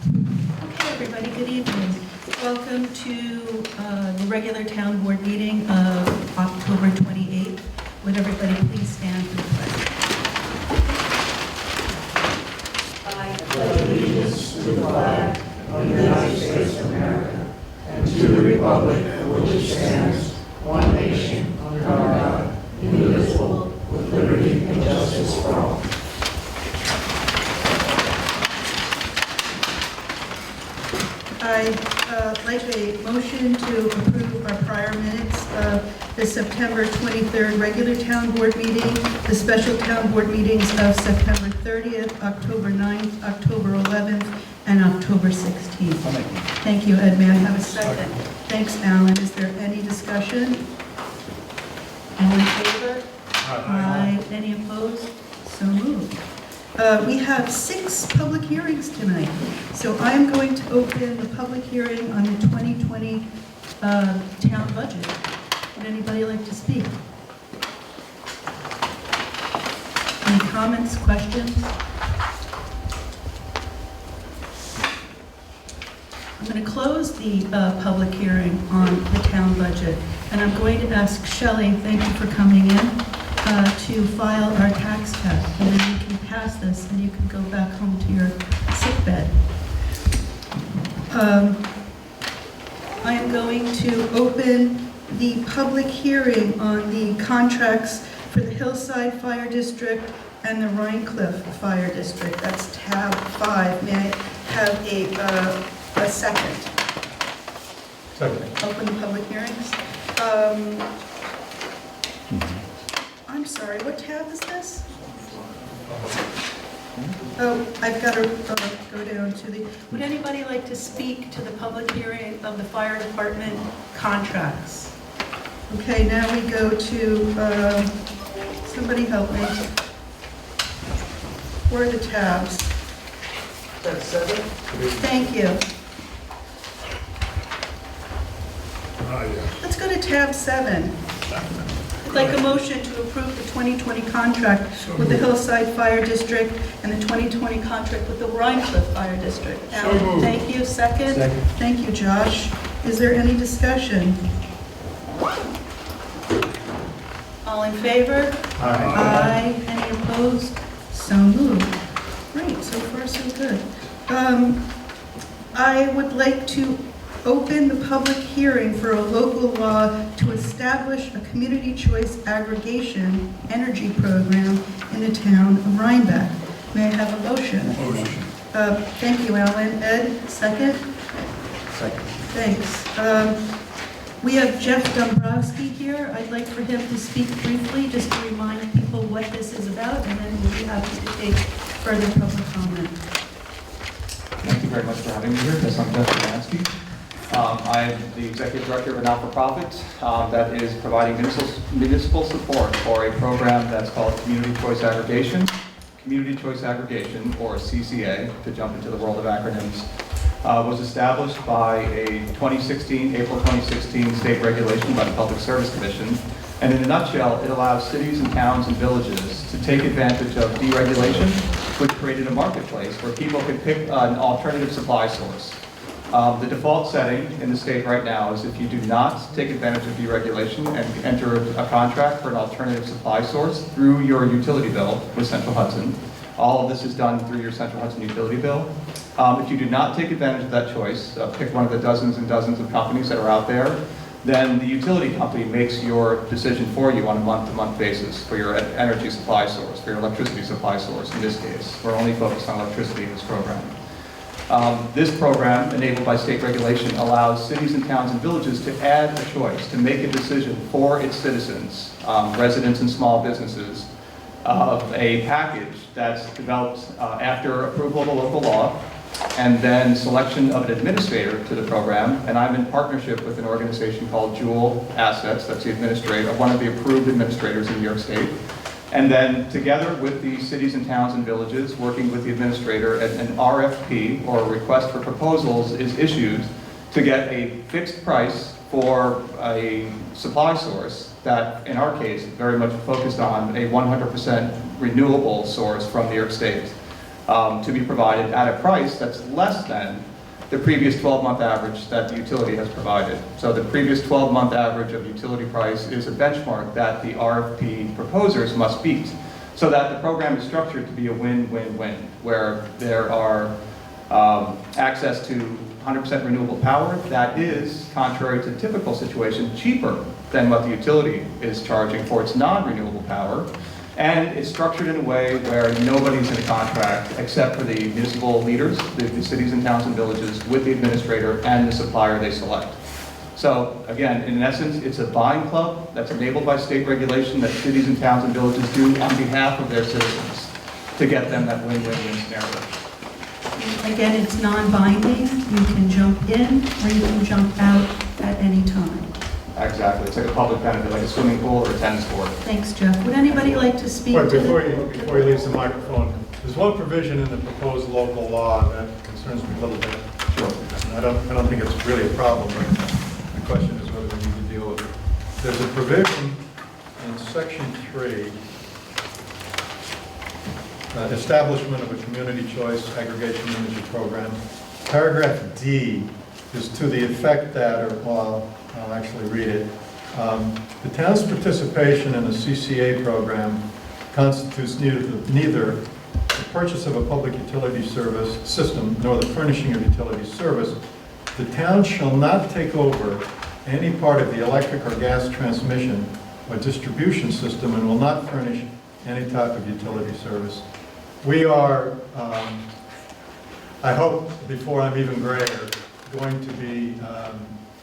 Okay, everybody, good evening. Welcome to the regular town board meeting of October 28th. Would everybody please stand for the pledge? I pledge allegiance to the flag of the United States of America and to the republic for which it stands, one nation, under God, indivisible, with liberty and justice for all. I'd like a motion to approve our prior minutes of the September 23rd regular town board meeting, the special town board meetings of September 30th, October 9th, October 11th, and October 16th. Thank you, Ed. May I have a second? Thanks, Alan. Is there any discussion? All in favor? Aye. Any opposed? So moved. We have 6 public hearings tonight. So I'm going to open the public hearing on the 2020 town budget. Would anybody like to speak? Any comments, questions? I'm going to close the public hearing on the town budget. And I'm going to ask Shelley, thank you for coming in, to file our tax cap, and then you can pass this and you can go back home to your sick bed. I am going to open the public hearing on the contracts for the Hillside Fire District and the Rhinecliff Fire District. That's tab 5. May I have a second? Second. Open the public hearings. I'm sorry, what tab is this? Oh, I've got to go down to the, would anybody like to speak to the public hearing of the fire department contracts? Okay, now we go to, somebody help me. Where are the tabs? Tab 7? Thank you. Yeah. Let's go to tab 7. I'd like a motion to approve the 2020 contract with the Hillside Fire District and the 2020 contract with the Rhinecliff Fire District. Alan, thank you. Second? Second. Thank you, Josh. Is there any discussion? All in favor? Aye. Any opposed? So moved. Great, so far so good. I would like to open the public hearing for a local law to establish a community choice aggregation energy program in the town of Rhinebeck. May I have a motion? Motion. Thank you, Alan. Ed, second? Second. Thanks. We have Jeff Dombrowski here. I'd like for him to speak briefly, just to remind people what this is about, and then we'll be happy to take further public comment. Thank you very much for having me here. Yes, I'm Jeff Dombrowski. I'm the executive director of a not-for-profit that is providing municipal support for a program that's called Community Choice Aggregation. Community Choice Aggregation, or CCA, to jump into the world of acronyms, was established by a April 2016 state regulation by the Public Service Commission. And in a nutshell, it allows cities and towns and villages to take advantage of deregulation, which created a marketplace where people could pick an alternative supply source. The default setting in the state right now is if you do not take advantage of deregulation and enter a contract for an alternative supply source through your utility bill with Central Hudson. All of this is done through your Central Hudson utility bill. If you do not take advantage of that choice, pick one of the dozens and dozens of companies that are out there, then the utility company makes your decision for you on a month-to-month basis for your energy supply source, for your electricity supply source in this case. We're only focused on electricity in this program. This program, enabled by state regulation, allows cities and towns and villages to add a choice, to make a decision for its citizens, residents and small businesses, of a package that's developed after approval of a local law, and then selection of an administrator to the program. And I'm in partnership with an organization called Jewel Assets, that's the administrator, one of the approved administrators in New York State. And then together with the cities and towns and villages, working with the administrator, an RFP, or a request for proposals, is issued to get a fixed price for a supply source that, in our case, very much focused on a 100% renewable source from New York State. to be provided at a price that's less than the previous 12-month average that the utility has provided. So the previous 12-month average of utility price is a benchmark that the RFP proposers must beat, so that the program is structured to be a win-win-win, where there are access to 100% renewable power that is, contrary to the typical situation, cheaper than what the utility is charging for its non-renewable power, and it's structured in a way where nobody's in a contract except for the municipal leaders, the cities and towns and villages, with the administrator and the supplier they select. So again, in essence, it's a buying club that's enabled by state regulation that cities and towns and villages do on behalf of their citizens to get them that win-win-win scenario. Again, it's non-binding. You can jump in or you can jump out at any time. Exactly. It's like a public benefit, like a swimming pool or a tennis court. Thanks, Jeff. Would anybody like to speak Wait, to before you leave the microphone, there's one provision in the proposed local law that concerns me a little bit. Sure. And I don't think it's really a problem, but the question is whether we need to deal with it. There's a provision in section 3, establishment of a community choice aggregation energy program. Paragraph D is to the effect that, or well, I'll actually read it. The town's participation in a CCA program constitutes neither the purchase of a public utility service system nor the furnishing of utility service. The town shall not take over any part of the electric or gas transmission or distribution system and will not furnish any type of utility service. We are, I hope before I'm even grayer, going to be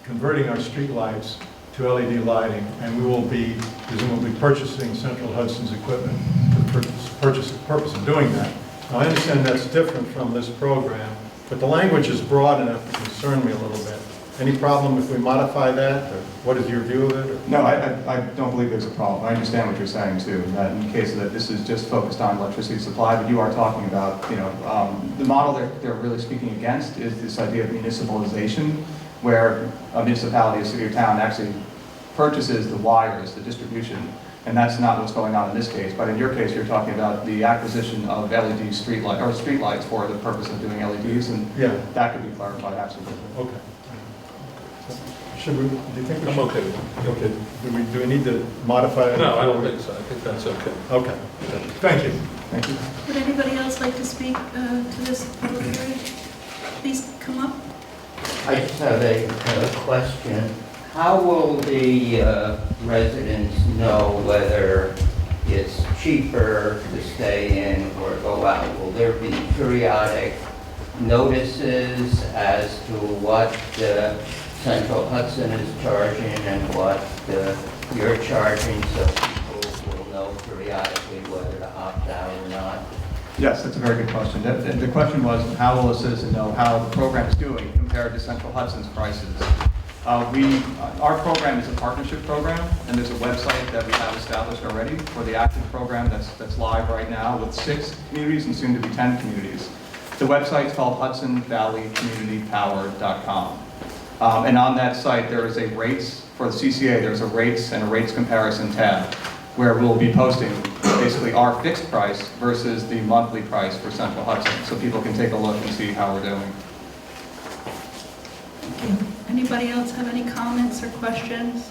converting our street lights to LED lighting, and we will be presumably purchasing Central Hudson's equipment for the purpose of doing that. Now, I understand that's different from this program, but the language is broad enough to concern me a little bit. Any problem if we modify that, or what is your view of it? Or? No, I don't believe there's a problem. I understand what you're saying too, that in case that this is just focused on electricity supply, but you are talking about, the model they're really speaking against is this idea of municipalization, where a municipality, a city or town actually purchases the wires, the distribution, and that's not what's going on in this case. But in your case, you're talking about the acquisition of LED streetlights for the purpose of doing LEDs, and Yeah. that could be clarified absolutely. Okay. Should we, do you think we I'm should? okay with it. Okay. Do we need to modify it? No, I don't think so. I think that's okay. Okay. Thank you. Thank you. Would anybody else like to speak to this public hearing? Please come up. I just have a question. How will the residents know whether it's cheaper to stay in or go out? Will there be periodic notices as to what Central Hudson is charging and what you're charging, so people will know periodically whether to opt out or not? Yes, that's a very good question. The question was, how will a citizen know how the program is doing compared to Central Hudson's prices? Our program is a partnership program, and there's a website that we have established already for the active program that's live right now with 6 communities and soon to be 10 communities. The website is called HudsonValleyCommunityPower.com. And on that site, there is a rates, for the CCA, there's a rates and a rates comparison tab, where we'll be posting basically our fixed price versus the monthly price for Central Hudson, so people can take a look and see how we're doing. Thank you. Anybody else have any comments or questions?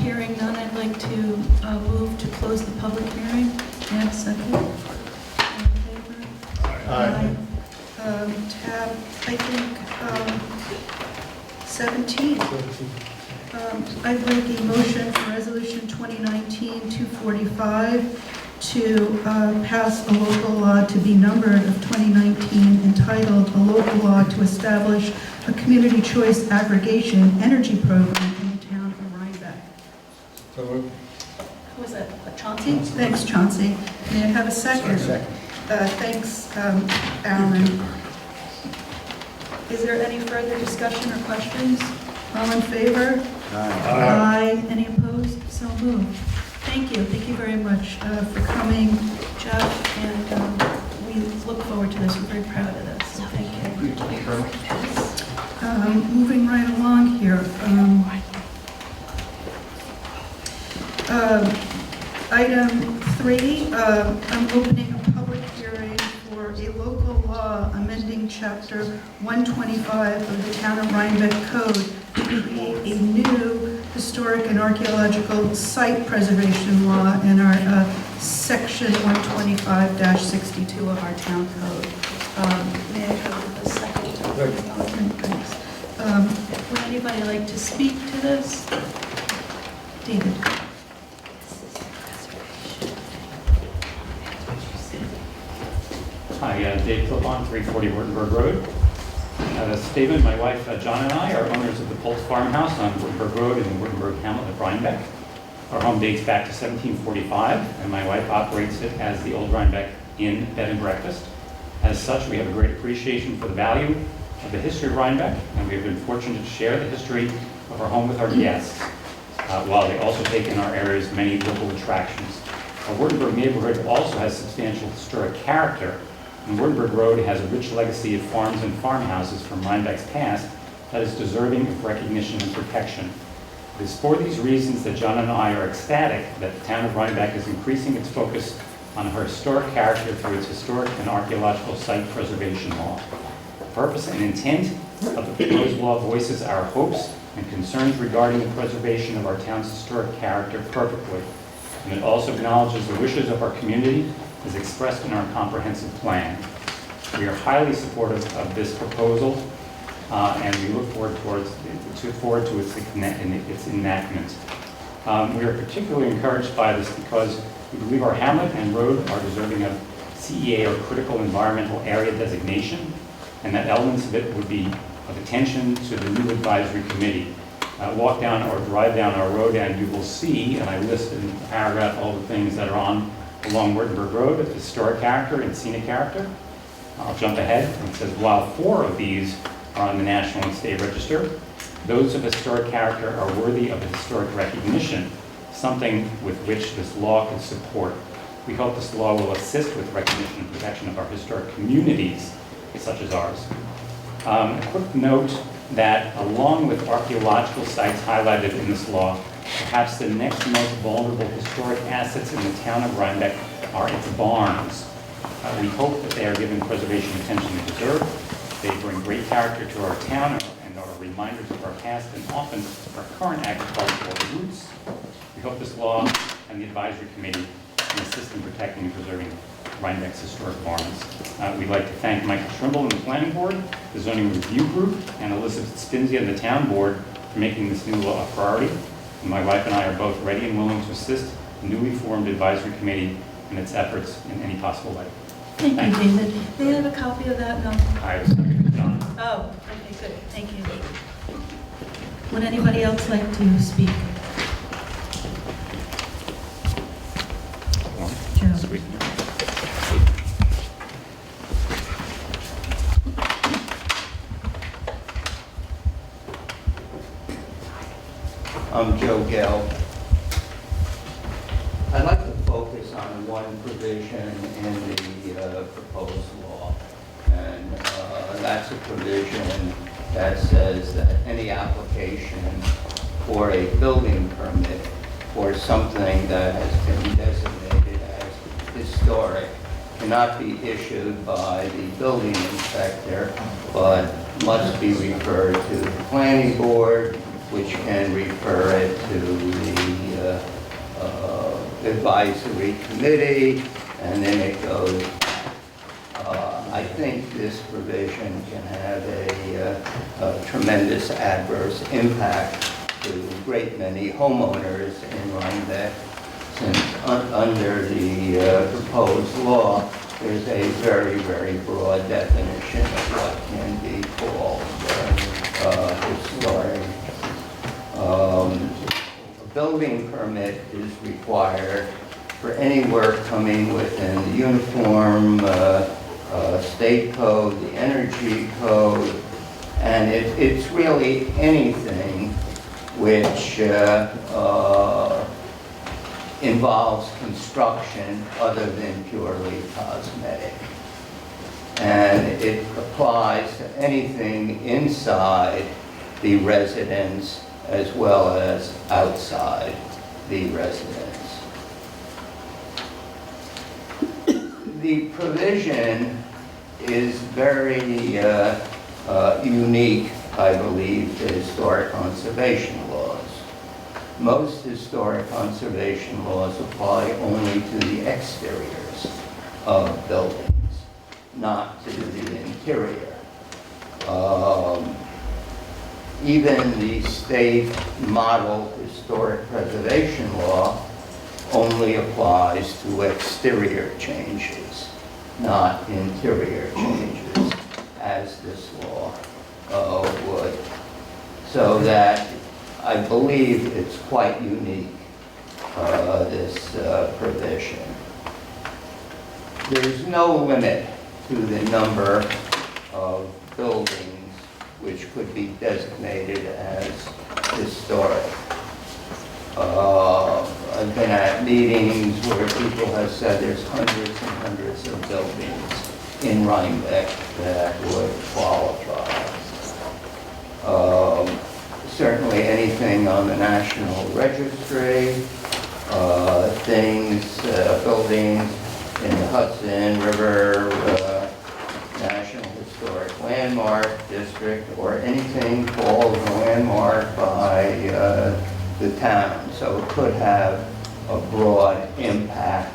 Hearing none, I'd like to move to close the public hearing. May I have a second? All in favor? Aye. Tab, I think, 17. I'd like a motion for Resolution 2019-245 to pass a local law to be numbered of 2019 entitled "A Local Law to Establish a Community Choice Aggregation Energy Program in the Town of Rhinebeck." So moved. Who was that? Chauncey? Thanks, Chauncey. May I have a second? Thanks, Alan. Is there any further discussion or questions? All in favor? Aye. Any opposed? So moved. Thank you. Thank you very much for coming, Jeff, and we look forward to this. We're very proud of this. So thank you. Moving right along here. Item 3, I'm opening a public hearing for a local law amending Chapter 125 of the Town of Rhinebeck Code to create a new historic and archaeological site preservation law in our Section 125-62 of our town code. May I have a second? Thanks. Would anybody like to speak to this? David? Hi, Dave Philpon, 340 Wurtemberg Road. Statement, my wife John and I are owners of the Pulse Farmhouse on Wurtemberg Road in the Wurtemberg hamlet of Rhinebeck. Our home dates back to 1745, and my wife operates it as the Old Rhinebeck Inn Bed and Breakfast. As such, we have a great appreciation for the value of the history of Rhinebeck, and we have been fortunate to share the history of our home with our guests, while they also take in our area's many local attractions. Our Wurtemberg neighborhood also has substantial historic character, and Wurtemberg Road has a rich legacy of farms and farmhouses from Rhinebeck's past that is deserving of recognition and protection. It is for these reasons that John and I are ecstatic that the town of Rhinebeck is increasing its focus on her historic character through its historic and archaeological site preservation law. The purpose and intent of the proposed law voices our hopes and concerns regarding the preservation of our town's historic character perfectly, and it also acknowledges the wishes of our community as expressed in our comprehensive plan. We are highly supportive of this proposal, and we look forward to its enactment. We are particularly encouraged by this because we believe our hamlet and road are deserving of CEA, or Critical Environmental Area designation, and that elements of it would be of attention to the new advisory committee. Walk down or drive down our road and you will see, and I list in the paragraph all the things that are on along Wurtemberg Road of historic character and scenic character. I'll jump ahead. It says, while 4 of these are on the National and State Register, those of historic character are worthy of historic recognition, something with which this law can support. We hope this law will assist with recognition and protection of our historic communities, such as ours. A quick note that along with archaeological sites highlighted in this law, perhaps the next most vulnerable historic assets in the town of Rhinebeck are its barns. We hope that they are given preservation attention they deserve. They bring great character to our town and are reminders of our past and often our current agricultural roots. We hope this law and the advisory committee can assist in protecting and preserving Rhinebeck's historic barns. We'd like to thank Michael Trimble and the Planning Board, the Zoning Review Group, and Elizabeth Spinzia and the Town Board for making this new law a priority. And my wife and I are both ready and willing to assist the newly formed advisory committee in its efforts in any possible way. Thank you, David. May I have a copy of that? No. I was John. Oh, okay, good. Thank you. Would anybody else like to speak? Joe. Sweet. I'm Joe Gell. I'd like to focus on one provision in the proposed law, and that's a provision that says that any application for a building permit for something that has been designated as historic cannot be issued by the building inspector, but must be referred to the planning board, which can refer it to the advisory committee, and then it goes. I think this provision can have a tremendous adverse impact to a great many homeowners in Rhinebeck, since under the proposed law, there's a very, very broad definition of what can be called historic. A building permit is required for any work coming within the uniform state code, the energy code, and it's really anything which involves construction other than purely cosmetic. And it applies to anything inside the residence as well as outside the residence. The provision is very unique, I believe, to historic conservation laws. Most historic conservation laws apply only to the exteriors of buildings, not to the interior. Even the state model historic preservation law only applies to exterior changes, not interior changes, as this law would. So that I believe it's quite unique, this provision. There's no limit to the number of buildings which could be designated as historic. I've been at meetings where people have said there's hundreds and hundreds of buildings in Rhinebeck that would qualify. Certainly anything on the National Registry, buildings in the Hudson River National Historic Landmark District, or anything called a landmark by the town. So it could have a broad impact,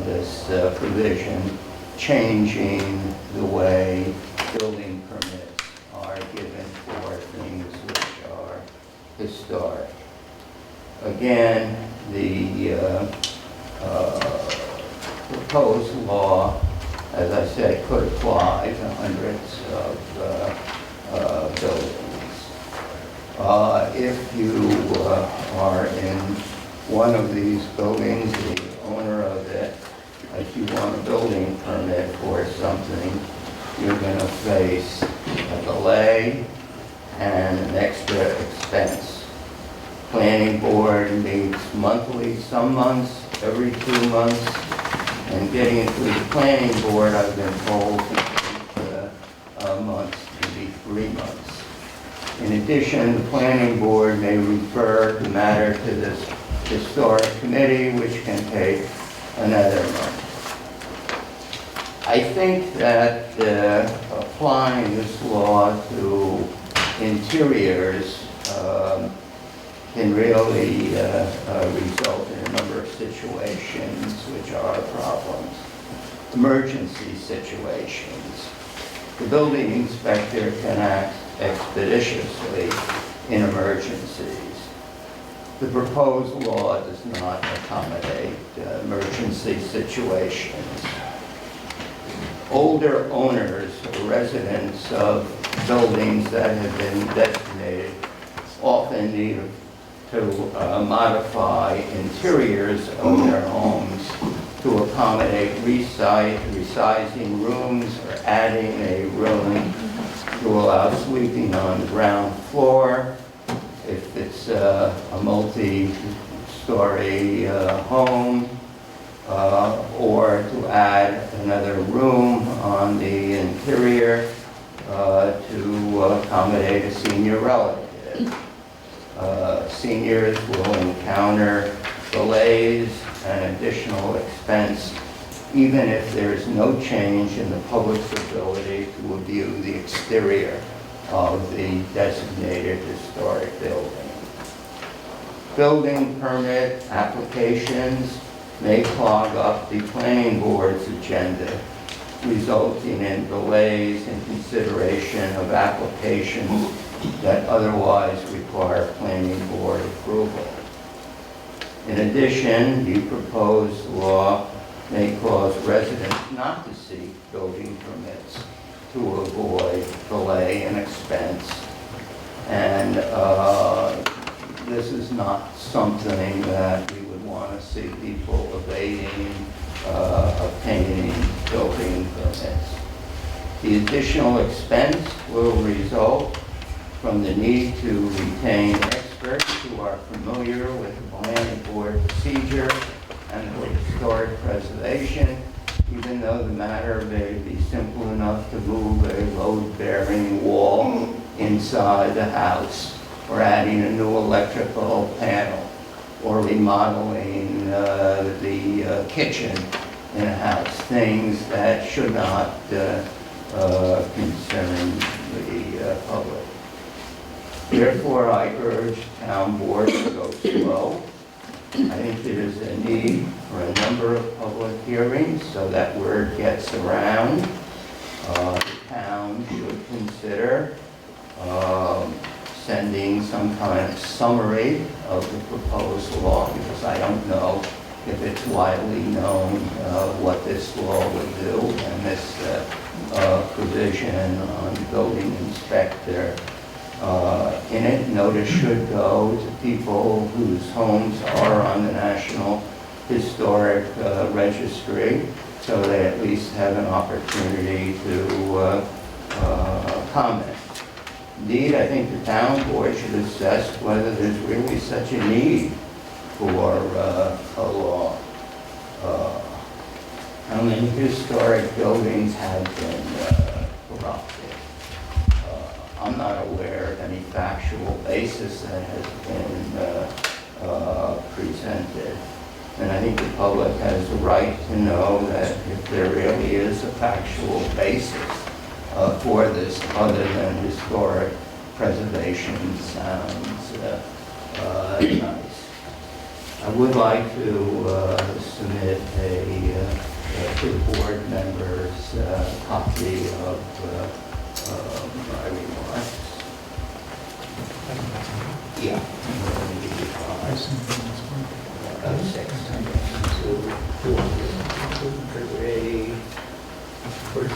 this provision, changing the way building permits are given for things which are historic. Again, the proposed law, as I said, could apply to hundreds of buildings. If you are in one of these buildings, the owner of it, if you want a building permit for something, you're going to face a delay and an extra expense. Planning board meets monthly, some months, every 2 months, and getting it through the planning board, I've been told, can take months, maybe 3 months. In addition, the planning board may refer the matter to this historic committee, which can take another month. I think that applying this law to interiors can really result in a number of situations which are problems. Emergency situations. The building inspector can act expeditiously in emergencies. The proposed law does not accommodate emergency situations. Older owners or residents of buildings that have been designated often need to modify interiors of their homes to accommodate resizing rooms or adding a room to allow sleeping on the ground floor. If it's a multi-story home, or to add another room on the interior to accommodate a senior relative. Seniors will encounter delays and additional expense even if there's no change in the public's ability to view the exterior of the designated historic building. Building permit applications may clog up the planning board's agenda, resulting in delays in consideration of applications that otherwise require planning board approval. In addition, the proposed law may cause residents not to seek building permits to avoid delay and expense. And this is not something that we would want to see people evading obtaining building permits. The additional expense will result from the need to retain experts who are familiar with the planning board procedure and for historic preservation, even though the matter may be simple enough to move a load-bearing wall inside the house, or adding a new electrical panel, or remodeling the kitchen in a house, things that should not concern the public. Therefore, I urge town board to go slow. I think there is a need for a number of public hearings so that word gets around. The town should consider sending some kind of summary of the proposed law, because I don't know if it's widely known what this law would do, and this provision on building inspector in it. Notice should go to people whose homes are on the National Historic Registry, so they at least have an opportunity to comment. Indeed, I think the town board should assess whether there's really such a need for a law. How many historic buildings have been corrupted? I'm not aware of any factual basis that has been presented. And I think the public has the right to know that if there really is a factual basis for this, other than historic preservation sounds nice. I would like to submit to the board members copy of my remarks. Yeah. Six. 2, 4, 3, 4.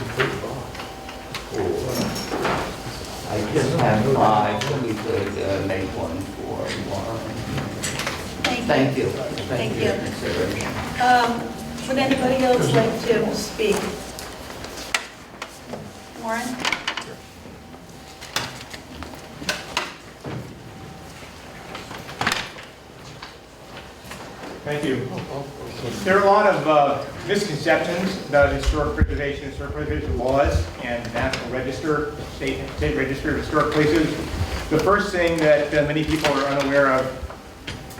I just have 5, but we could make one for Warren. Thank you. Thank for you. your consideration. Would anybody else like to speak? Warren? Thank you. There are a lot of misconceptions about historic preservation laws and National Register, State Register of Historic Places. The first thing that many people are unaware of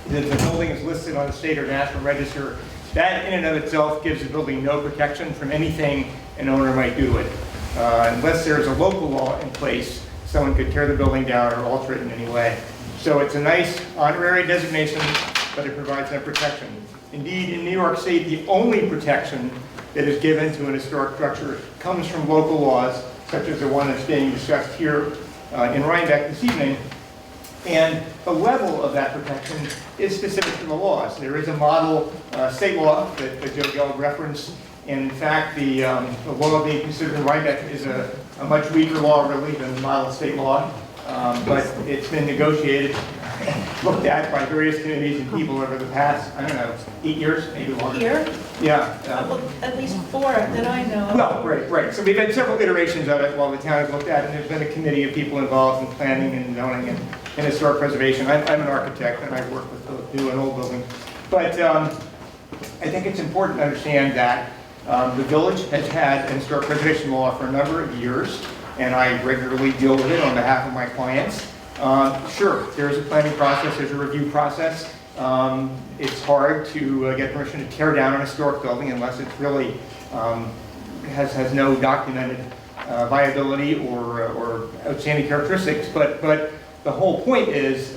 is that the building is listed on the state or national register. That in and of itself gives the building no protection from anything an owner might do to it. Unless there's a local law in place, someone could tear the building down or alter it in any way. So it's a nice honorary designation, but it provides no protection. Indeed, in New York State, the only protection that is given to an historic structure comes from local laws, such as the one that's being discussed here in Rhinebeck this evening. And the level of that protection is specific to the laws. There is a model state law that Joe Gelb referenced. In fact, the law being considered in Rhinebeck is a much weaker law, really, than the model state law. But it's been negotiated, looked at by various committees and people over the past, I don't know, 8 years, maybe longer. Here? Yeah. Well, at least 4 that I know of. Well, right. So we've had several iterations of it while the town has looked at it, and there's been a committee of people involved in planning and zoning and historic preservation. I'm an architect, and I work with both new and old buildings. But I think it's important to understand that the village has had a historic preservation law for a number of years, and I regularly deal with it on behalf of my clients. Sure, there is a planning process, there's a review process. It's hard to get permission to tear down an historic building unless it's really has no documented viability or outstanding characteristics. But the whole point is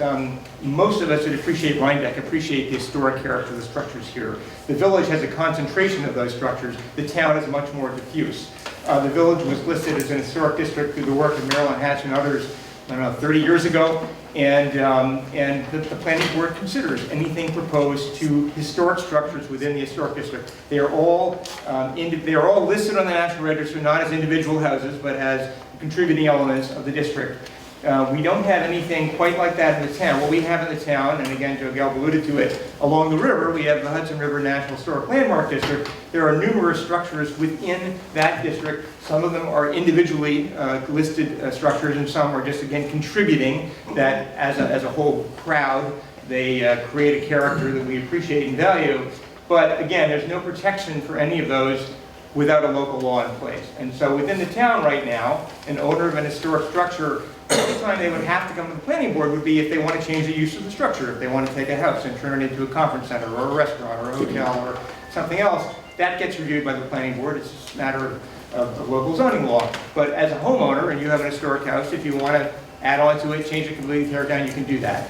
most of us that appreciate Rhinebeck appreciate the historic character of the structures here. The village has a concentration of those structures. The town is much more diffuse. The village was listed as an historic district through the work of Marilyn Hatch and others, I don't know, 30 years ago, and the planning board considers anything proposed to historic structures within the historic district. They are all listed on the National Register, not as individual houses, but as contributing elements of the district. We don't have anything quite like that in the town. What we have in the town, and again, Joe Gelb alluded to it, along the river, we have the Hudson River National Historic Landmark District. There are numerous structures within that district. Some of them are individually listed structures, and some are just, again, contributing that as a whole crowd. They create a character that we appreciate and value. But again, there's no protection for any of those without a local law in place. And so within the town right now, an owner of an historic structure, the only time they would have to come to the planning board would be if they want to change the use of the structure, if they want to take a house and turn it into a conference center or a restaurant or a hotel or something else. that gets reviewed by the planning board. It's just a matter of local zoning law. But as a homeowner, and you have an historic house, if you want to add on to it, change it completely, tear it down, you can do that.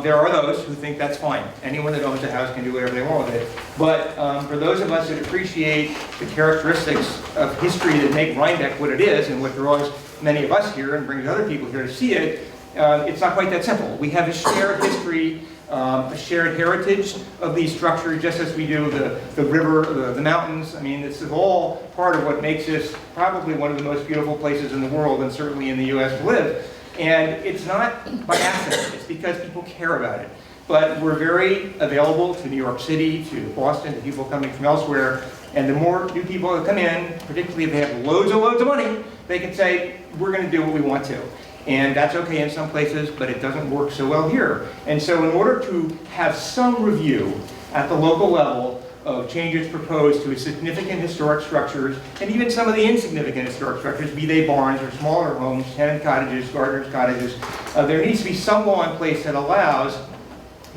There are those who think that's fine. Anyone that owns a house can do whatever they want with it. But for those of us that appreciate the characteristics of history that make Rhinebeck what it is and what draws many of us here and brings other people here to see it, it's not quite that simple. We have a shared history, a shared heritage of these structures, just as we do the river, the mountains. I mean, this is all part of what makes this probably one of the most beautiful places in the world, and certainly in the U.S. to live. And it's not by accident, it's because people care about it. But we're very available to New York City, to Boston, to people coming from elsewhere. And the more new people that come in, particularly if they have loads and loads of money, they can say, we're going to do what we want to. And that's okay in some places, but it doesn't work so well here. And so in order to have some review at the local level of changes proposed to significant historic structures, and even some of the insignificant historic structures, be they barns or smaller homes, tenant cottages, gardeners' cottages, there needs to be some law in place that allows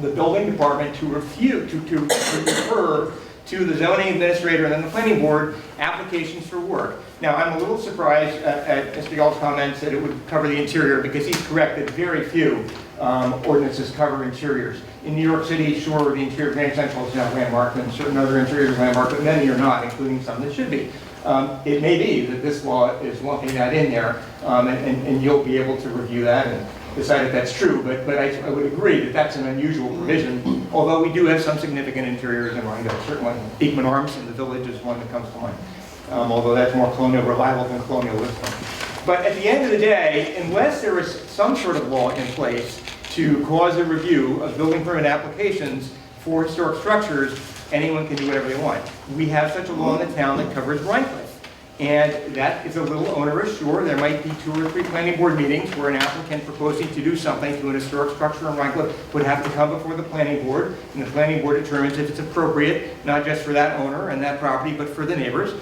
the building department to refuse, to refer to the zoning administrator and then the planning board applications for work. Now, I'm a little surprised at Mr. Gall's comments that it would cover the interior, because he's correct that very few ordinances cover interiors. In New York City, sure, the interior of Grand Central is now landmarked, and certain other interiors are landmarked, but many are not, including some that should be. It may be that this law is lumping that in there, and you'll be able to review that and decide if that's true, but I would agree that that's an unusual provision, although we do have some significant interiors in Rhinebeck. Certainly, Beekman Arms in the Village is one that comes to mind, although that's more colonial reliable than colonialism. But at the end of the day, unless there is some sort of law in place to cause a review of building permit applications for historic structures, anyone can do whatever they want. We have such a law in the town that covers Rhinecliff. And that is a little onerous. Sure, there might be 2 or 3 planning board meetings where an applicant proposing to do something to an historic structure in Rhinecliff would have to come before the planning board, and the planning board determines if it's appropriate, not just for that owner and that property, but for the neighbors.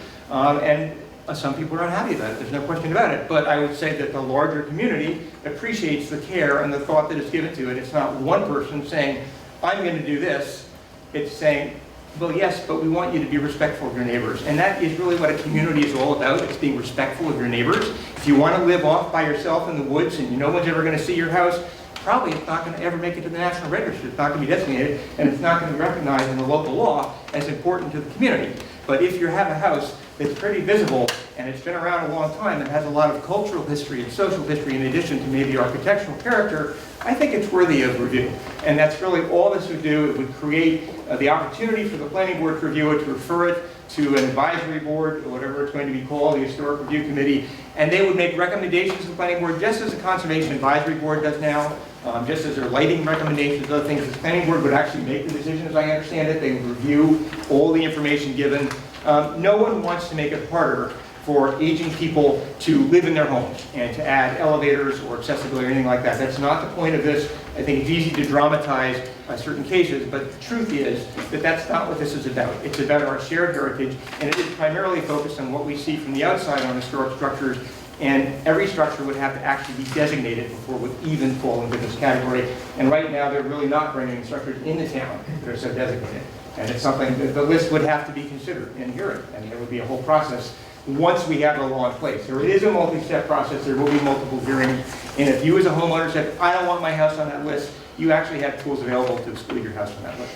Some people are unhappy about it, there's no question about it. But I would say that the larger community appreciates the care and the thought that is given to it. It's not one person saying, I'm going to do this. It's saying, well, yes, but we want you to be respectful of your neighbors. And that is really what a community is all about. It's being respectful of your neighbors. If you want to live off by yourself in the woods and no one's ever going to see your house, probably it's not going to ever make it to the National Register. It's not going to be designated, and it's not going to be recognized in the local law as important to the community. But if you have a house that's pretty visible, and it's been around a long time and has a lot of cultural history and social history in addition to maybe architectural character, I think it's worthy of review. And that's really all this would do. It would create the opportunity for the planning board to review it, to refer it to an advisory board, or whatever it's going to be called, the Historic Review Committee, and they would make recommendations to the planning board, just as the Conservation Advisory Board does now, just as their lighting recommendations, other things. The planning board would actually make the decision, as I understand it. They would review all the information given. No one wants to make it harder for aging people to live in their homes and to add elevators or accessibility or anything like that. That's not the point of this. I think it's easy to dramatize certain cases, but the truth is that that's not what this is about. It's about our shared heritage, and it is primarily focused on what we see from the outside on historic structures, and every structure would have to actually be designated before it would even fall into this category. And right now, they're really not bringing structures in the town that are so designated. And it's something that the list would have to be considered and hear it, and there would be a whole process once we have the law in place. So it is a multi-step process. There will be multiple hearings. And if you as a homeowner said, I don't want my house on that list, you actually have tools available to exclude your house from that list.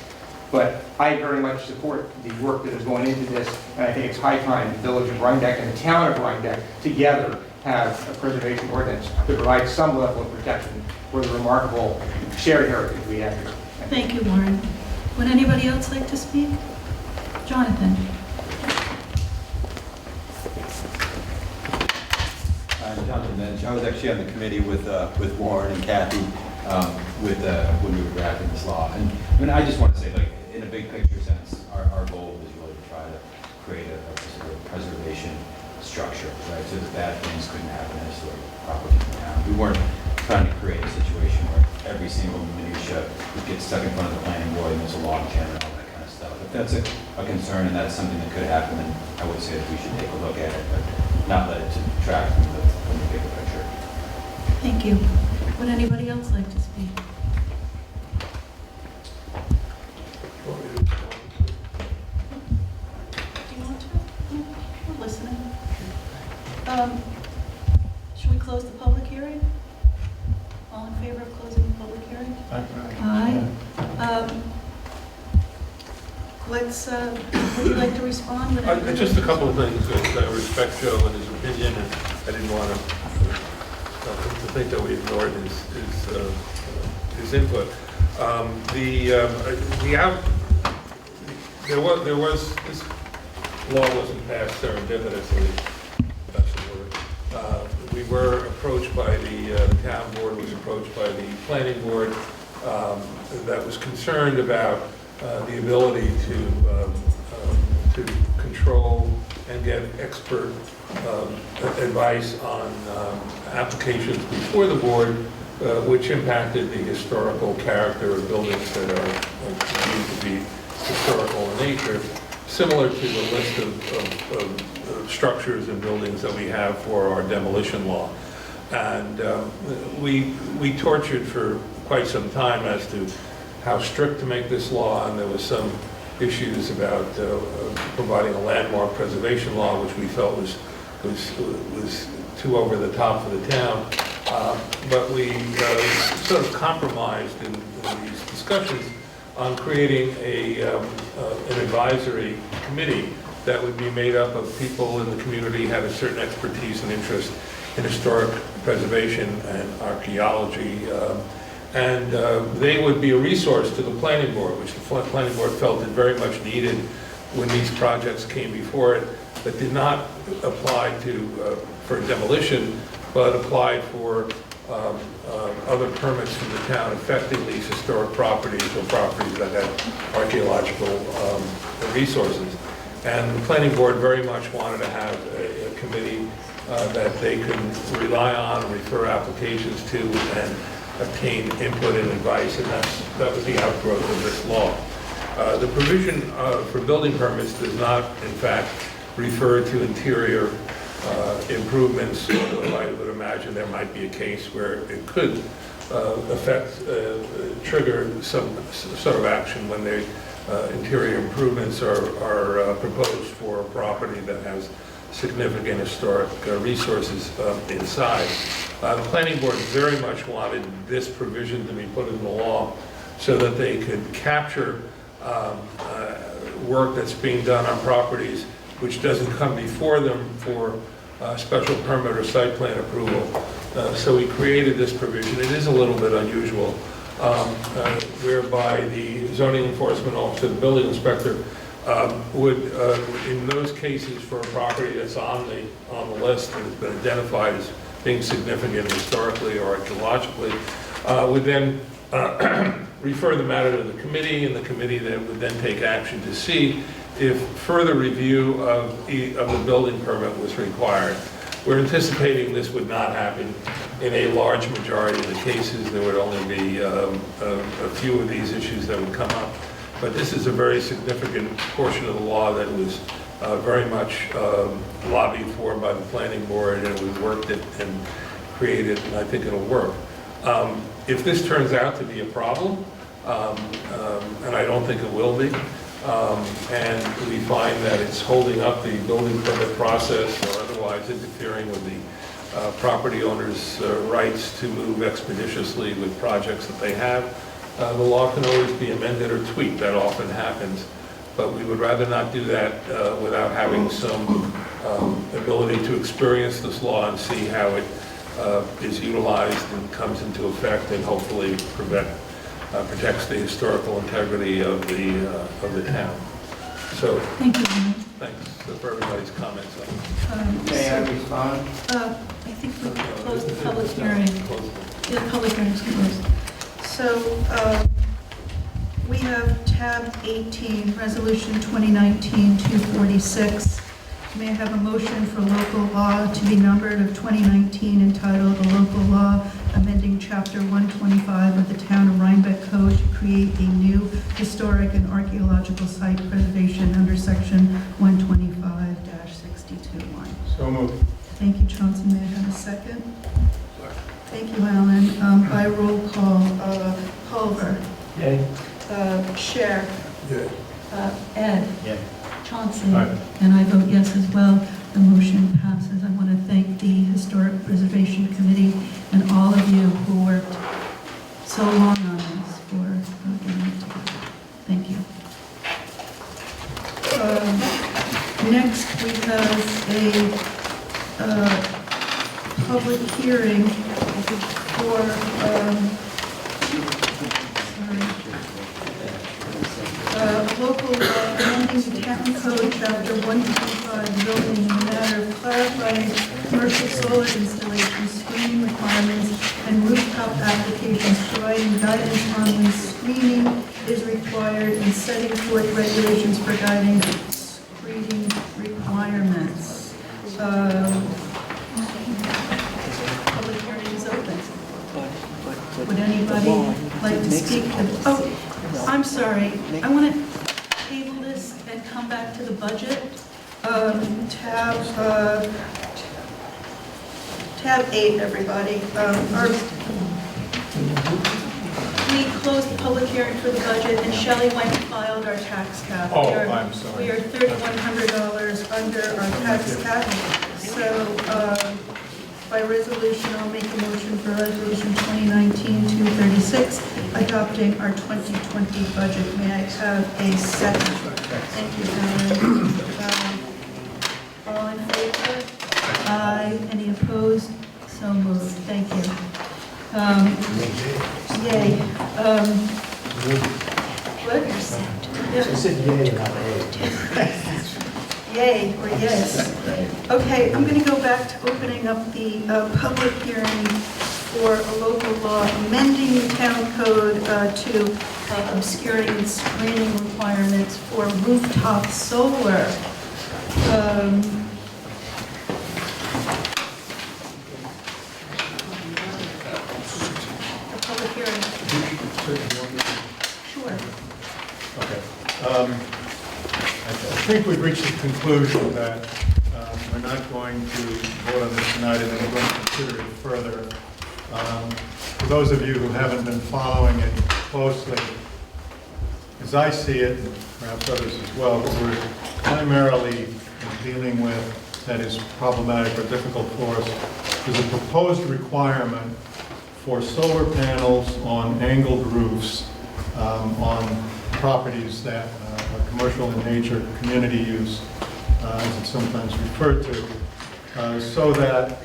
But I very much support the work that is going into this, and I think it's high time the village of Rhinebeck and the town of Rhinebeck together have a preservation ordinance to provide some level of protection for the remarkable shared heritage we have here. Thank you, Warren. Would anybody else like to speak? Jonathan? Jonathan Bench. I was actually on the committee with Warren and Kathy when we were drafting this law. And I mean, I just want to say, like, in a big picture sense, our goal is really to try to create a sort of preservation structure, right? So that bad things couldn't happen in historic property in town. We weren't trying to create a situation where every single minutia would get stuck in front of the planning board and there's a log jam and all that kind of stuff. If that's a concern and that's something that could happen, then I would say that we should take a look at it, but not let it detract from the bigger picture. Thank you. Would anybody else like to speak? Aye. Would you like to respond? Just a couple of things. I respect Joe and his opinion, and I didn't want to think that we ignored his input. There was this law wasn't passed serendipitously. That's the word. We were approached by the town board, was approached by the planning board that was concerned about the ability to control and get expert advice on applications before the board, which impacted the historical character of buildings that are believed to be historical in nature, similar to the list of structures and buildings that we have for our demolition law. And we tortured for quite some time as to how strict to make this law, and there was some issues about providing a landmark preservation law, which we felt was too over the top for the town. But we sort of compromised in these discussions on creating an advisory committee that would be made up of people in the community who had a certain expertise and interest in historic preservation and archaeology. And they would be a resource to the planning board, which the planning board felt it very much needed when these projects came before it, that did not apply for demolition, but applied for other permits from the town affecting these historic properties or properties that had archaeological resources. And the planning board very much wanted to have a committee that they could rely on, refer applications to, and obtain input and advice, and that was the outgrowth of this law. The provision for building permits does not, in fact, refer to interior improvements, although I would imagine there might be a case where it could trigger some sort of action when the interior improvements are proposed for a property that has significant historic resources inside. The planning board very much wanted this provision to be put in the law so that they could capture work that's being done on properties which doesn't come before them for special permit or site plan approval. So we created this provision. It is a little bit unusual, whereby the zoning enforcement officer, the building inspector, would, in those cases for a property that's on the list and has been identified as being significant historically or archaeologically, would then refer the matter to the committee, and the committee then would then take action to see if further review of the building permit was required. We're anticipating this would not happen in a large majority of the cases. There would only be a few of these issues that would come up. But this is a very significant portion of the law that was very much lobbied for by the planning board, and we worked it and created, and I think it'll work. If this turns out to be a problem, and I don't think it will be, and we find that it's holding up the building permit process or otherwise interfering with the property owner's rights to move expeditiously with projects that they have, the law can always be amended or tweaked. That often happens. But we would rather not do that without having some ability to experience this law and see how it is utilized and comes into effect, and hopefully protects the historical integrity of the town. So, Thank you, Ronald. thanks for everybody's comments on it. May I respond? I think we closed the public hearing. The public hearing is closed. So we have tab 18, resolution 2019-246. May I have a motion for local law to be numbered of 2019 entitled a local law amending chapter 125 of the town of Rhinebeck code to create a new historic and archaeological site preservation under section 125-62(1). So moved. Thank you, Johnson. May I have a second? Thank you, Alan. By roll call, Culver. Yay. Cher. Yeah. Ed. Yeah. Johnson. Aye. And I vote yes as well. The motion passes. I want to thank the Historic Preservation Committee and all of you who worked so long on requirements for getting it together. Thank you. Next, we have a public hearing for, local law amending the town code chapter 125 zoning in the matter of clarifying commercial solar installation screening requirements and rooftop applications, providing guidance on when screening is required and setting forth regulations for guiding screening requirements. Public hearing is open. Would anybody like to speak to? Oh, I'm sorry. I want to table this and come back to the budget. Tab 8, everybody. We closed the public hearing for the budget, and Shelley went and filed our tax cap. Oh, I'm sorry. We are $3,100 under our tax cap. So by resolution, I'll make a motion for resolution 2019-236, adopting our 2020 budget. May I have a second? Thank you, Alan. All in favor? Aye. Any opposed? So moved. Thank you. Yay. What? Yeah. I said yay, not a. Yay or yes. Okay, I'm going to go back to opening up the public hearing for a local law amending the town code to obscuring and screening requirements for rooftop solar. The public hearing. Sure. Okay. I think we've reached the conclusion that we're not going to vote on this tonight, and then we're going to consider it further. For those of you who haven't been following it closely, as I see it, and perhaps others as well, what we're primarily dealing with that is problematic or difficult for us is a proposed requirement for solar panels on angled roofs on properties that are commercial in nature, community use, as it's sometimes referred to, so that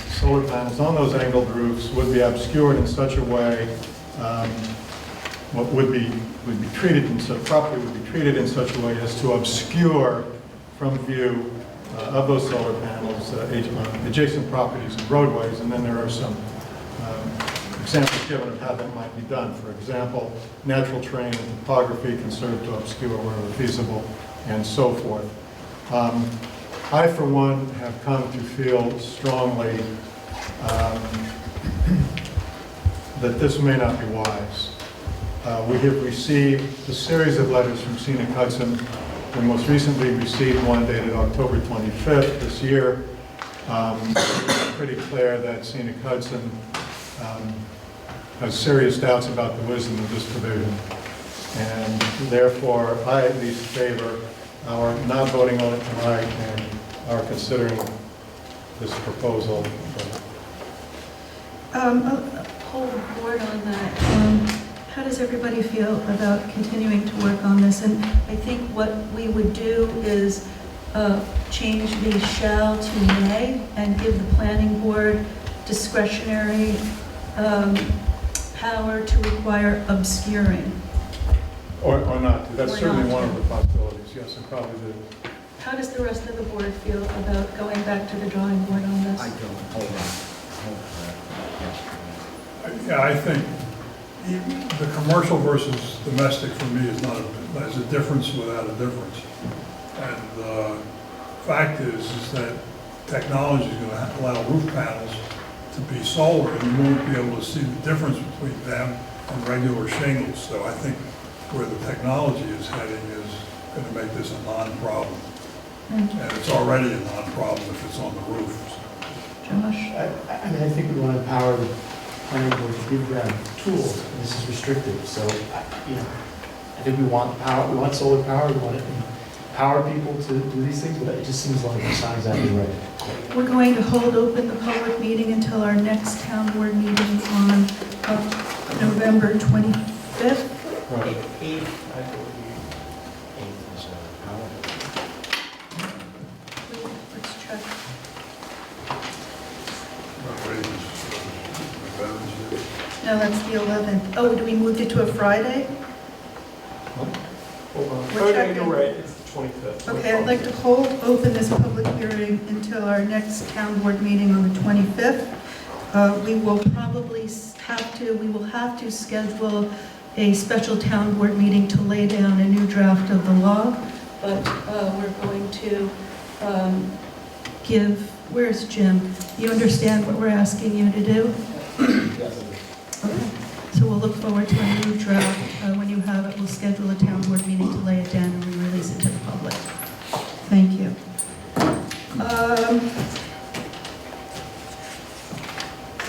solar panels on those angled roofs would be obscured in such a way, what would be treated in such property would be treated in such a way as to obscure from view of those solar panels adjacent properties and roadways. And then there are some examples given of how that might be done. For example, natural terrain and topography can serve to obscure wherever feasible, and so forth. I, for one, have come to feel strongly that this may not be wise. We have received a series of letters from Scenic Hudson. We most recently received one dated October 25th this year. It's pretty clear that Scenic Hudson has serious doubts about the wisdom of this provision. And therefore, I at least favor our not voting on it tonight and our considering this proposal. Hold the board on that. How does everybody feel about continuing to work on this? And I think what we would do is change the shall to may and give the planning board discretionary power to require obscuring. Or not. That's Or certainly not. one of the possibilities, yes, and probably the. How does the rest of the board feel about going back to the drawing board on this? I don't, hold on. Yeah, I think the commercial versus domestic for me is not, is a difference without a difference. And the fact is that technology is going to allow roof panels to be solar, and you won't be able to see the difference between them and regular shingles. So I think where the technology is heading is going to make this a non-problem. And it's already a non-problem if it's on the roof. Josh? I mean, I think we want to empower the planning board to give them tools, and this is restrictive, so, I think we want power, we want solar power, we want to empower people to do these things, but it just seems like it's not exactly right. We're going to hold open the public meeting until our next town board meeting on November 25th. Right. Let's check. Not ready for Veterans Day. No, that's the 11th. Oh, do we move it to a Friday? Hold on. We're Oh, no, checking. you're right, it's the 25th. Okay, I'd like to hold open this public hearing until our next town board meeting on the 25th. We will probably we will have to schedule a special town board meeting to lay down a new draft of the law, but we're going to where's Jim? You understand what we're asking you to do? Okay. So we'll look forward to a new draft. When you have it, we'll schedule a town board meeting to lay it down and we release it to the public. Thank you.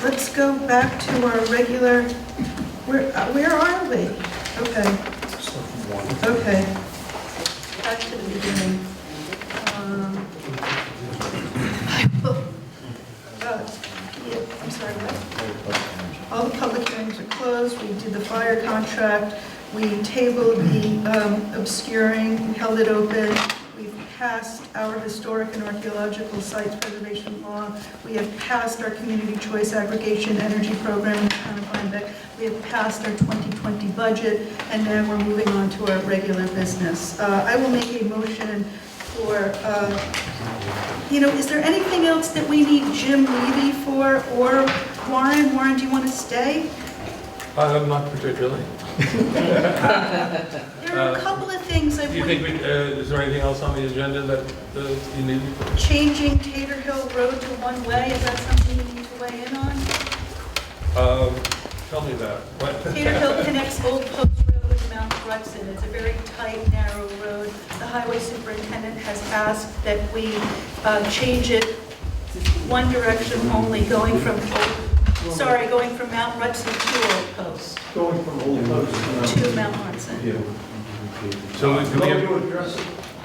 Let's go back to our regular, where are we? Okay, okay. Back to the beginning. I will, yeah, I'm sorry, what? All the public hearings are closed. We did the fire contract. We tabled the obscuring, we held it open. We've passed our historic and archaeological sites preservation law. We have passed our community choice aggregation energy program in the town of Rhinebeck. We have passed our 2020 budget, and now we're moving on to our regular business. I will make a motion for, is there anything else that we need Jim Levy for, or Warren? Warren, do you want to stay? Not particularly. There are a couple of things I Do you want. think is there anything else on the agenda that you need? Changing Tater Hill Road to one-way, is that something you need to weigh in on? Tell me that. What? Tater Hill connects Old Post Road with Mount Ruxton. It's a very tight, narrow road. The highway superintendent has asked that we change it one direction only, going from Mount Ruxton to Old Post. Going from Old Post. To Mount Ruxton. So do we have,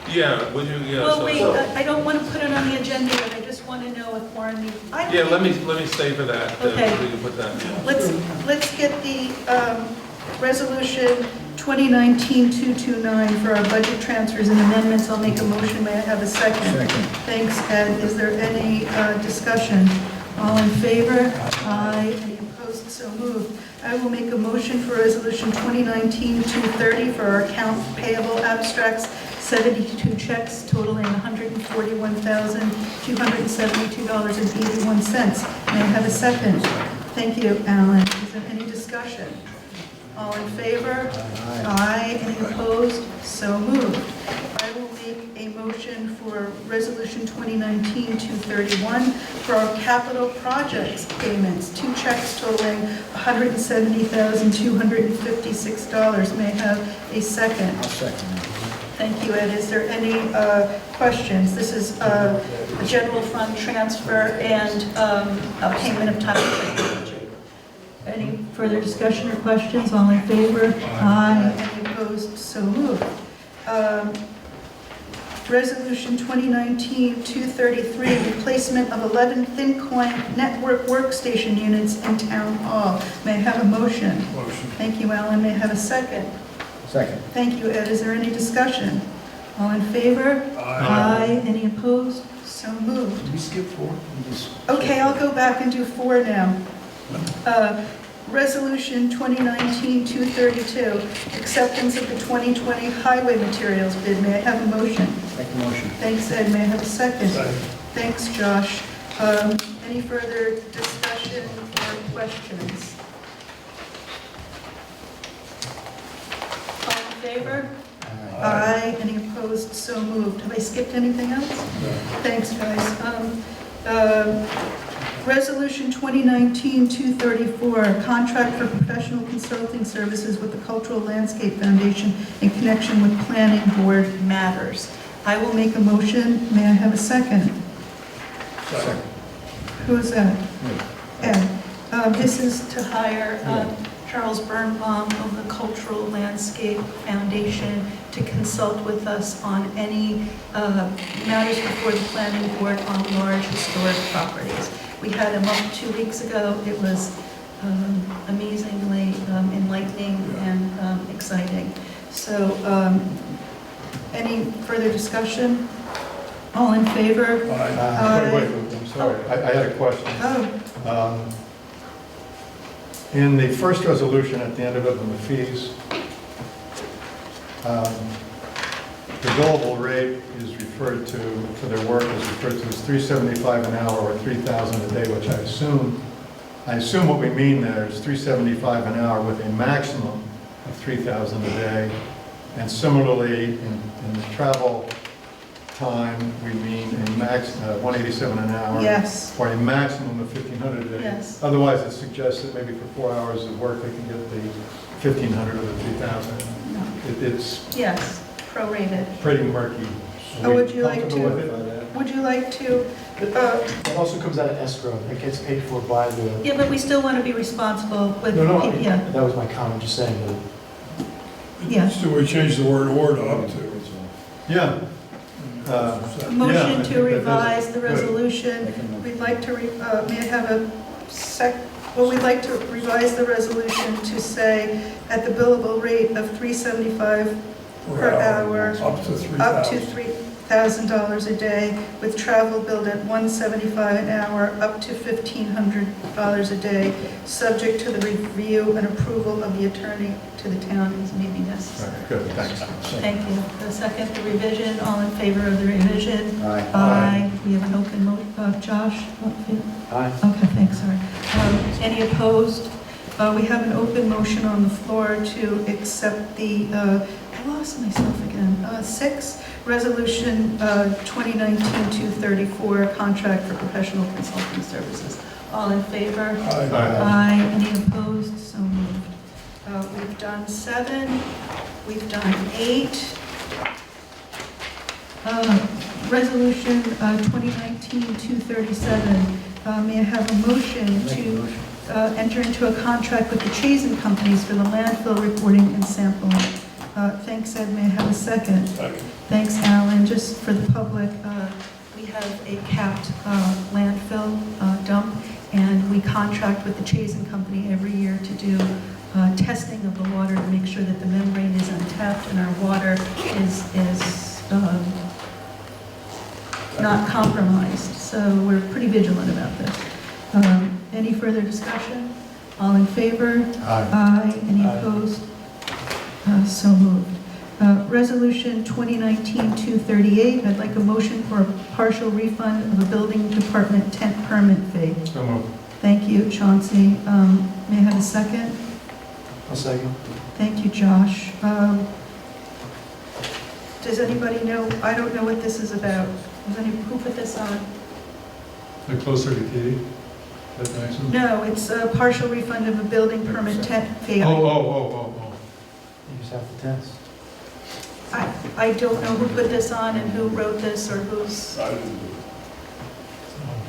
yeah, would you, yeah. Well, so- wait, I don't want to put it on the agenda yet. I just want to know if Warren needs. Yeah, let me stay for that. Okay. We can put that. Let's get the resolution 2019-229 for our budget transfers and amendments. I'll make a motion. May I have a second? Second. Thanks, Ed. Is there any discussion? All in favor? Aye. Any opposed? So moved. I will make a motion for resolution 2019-230 for our account payable abstracts, 72 checks totaling $141,272.81. May I have a second? Thank you, Alan. Is there any discussion? All in favor? Aye. Any opposed? So moved. I will make a motion for resolution 2019-231 for our capital projects payments, 2 checks totaling $170,256. May I have a second? I'll second that. Thank you, Ed. Is there any questions? This is a general fund transfer and a payment of time technology. Any further discussion or questions? All in favor? Aye. Any opposed? So moved. Resolution 2019-233, replacement of 11 thin-coin network workstation units in Town Hall. May I have a motion? Motion. Thank you, Alan. May I have a second? Second. Thank you, Ed. Is there any discussion? All in favor? Aye. Any opposed? So moved. Did we skip 4? Okay, I'll go back and do 4 now. Resolution 2019-232, acceptance of the 2020 highway materials bid. May I have a motion? Make a motion. Thanks, Ed. May I have a second? Second. Thanks, Josh. Any further discussion or questions? All in favor? Aye. Any opposed? So moved. Have I skipped anything else? Thanks, guys. Resolution 2019-234, contract for professional consulting services with the Cultural Landscape Foundation in connection with planning board matters. I will make a motion. May I have a second? Second. Who is that? Me. Ed. This is to hire Charles Birnbaum of the Cultural Landscape Foundation to consult with us on any matters before the planning board on large historic properties. We had him up 2 weeks ago. It was amazingly enlightening and exciting. So, any further discussion? All in favor? Wait, I'm sorry, I had a question. Oh, In the first resolution, at the end of it, on the fees, the billable rate is referred to, for their work is referred to as $375 an hour or $3,000 a day, which I assume what we mean there is $375 an hour with a maximum of $3,000 a day. And similarly, in the travel time, we mean a max, $187 an hour. yes, Or a maximum of $1,500 a day. yes. Otherwise, it suggests that maybe for 4 hours of work, they can get the $1,500 or the $3,000. No. It's Yes, prorated. pretty murky. Oh, would you like Comfortable to- with it? Would you like to, It also comes out of escrow, it gets paid for by the, yeah, but we still want to be responsible with, No, yeah, that was my comment, just saying that. yeah. So we changed the word "or" to "up to." Yeah. A Yeah, I motion think to that revise the good. resolution. We'd like to, may I have a we'd like to revise the resolution to say at the billable rate of $375 per hour, Up to up to $3,000. $3,000 a day, with travel billed at $175 an hour, up to $1,500 a day, subject to the review and approval of the attorney to the town as may be necessary. Right, good, thanks. Thank you. The second, the revision, all in favor of the revision? Aye. Aye. We have an open Josh? Aye. Okay, thanks, sorry. Any opposed? We have an open motion on the floor to accept the, I lost myself again, 6, Resolution 2019-234, Contract for Professional Consulting Services. All in favor? Aye. Aye. Any opposed? So moved. We've done 7, we've done 8. Resolution 2019-237. May I have a motion to enter into a contract with the Chazen Companies for the landfill reporting and sampling? Thanks, Ed. May I have a second? Second. Thanks, Alan. Just for the public, we have a capped landfill dump, and we contract with the Chazen Company every year to do testing of the water to make sure that the membrane is untapped and our water is not compromised. So we're pretty vigilant about this. Any further discussion? All in favor? Aye. Any opposed? So moved. Resolution 2019-238, I'd like a motion for a partial refund of a building department tent permit fee. So moved. Thank you, Chauncey. May I have a second? I'll second. Thank you, Josh. Does anybody know, I don't know what this is about. Who put this on? They're closer to Katie? That nice one? No, it's a partial refund of a building permit tent fee. Oh. You just have to test. I don't know who put this on and who wrote this or who's, I didn't do it.